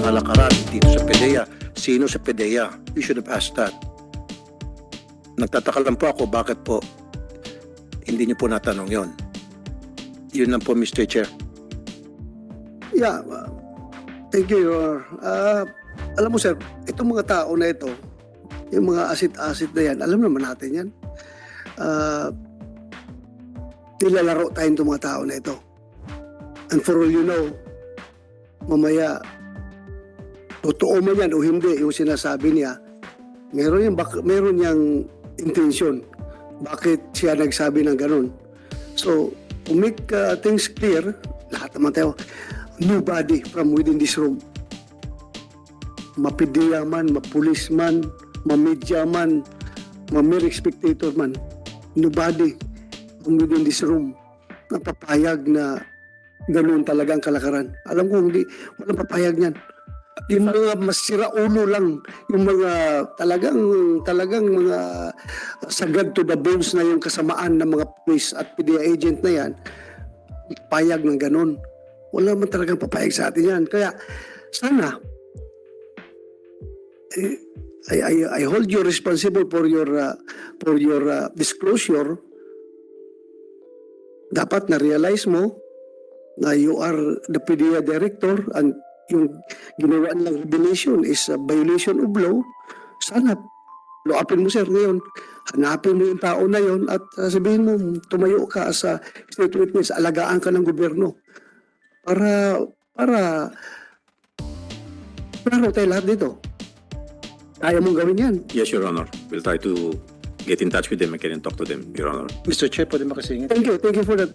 kalakaran dito sa PDEA. Sino sa PDEA? You should have asked that. Nagtataka lang po ako bakit po hindi niyo po natanong yon. Yun lang po, Mr. Chair. Yeah, thank you, Your Honor. Alam mo, sir, itong mga tao na ito, yung mga asit-asit na yan, alam naman natin yan. Nilalaro tayo itong mga tao na ito. And for all you know, mamaya, totoo man yan o hindi, yung sinasabi niya, meron niyang intention. Bakit siya nagsabi ng ganun? So, to make things clear, lahat naman tayo, nobody from within this room, mapidiya man, mapulis man, mamedya man, mamere spectator man, nobody from within this room napapayag na ganoon talagang kalakaran. Alam ko, hindi, walang papayag niyan. Yung mga masira ulo lang, yung mga talagang mga sagad to the bones na yung kasamaan ng mga police at PDEA agent na yan, payag ng ganun. Wala man talagang papayag sa atin yan. Kaya sana, I hold you responsible for your disclosure. Dapat na-realize mo na you are the PDEA director and yung ginawa nilang revelation is a violation of law. Sana, loapin mo, sir, ngayon. Hanapin mo yung tao na yon at sabihin mo, tumayo ka sa state witness, alagaan ka ng gobyerno. Para tayo lahat dito. Kaya mong gawin yan. Yes, Your Honor. We'll try to get in touch with them and can talk to them, Your Honor. Mr. Chair, pwede makasingit? Thank you for that.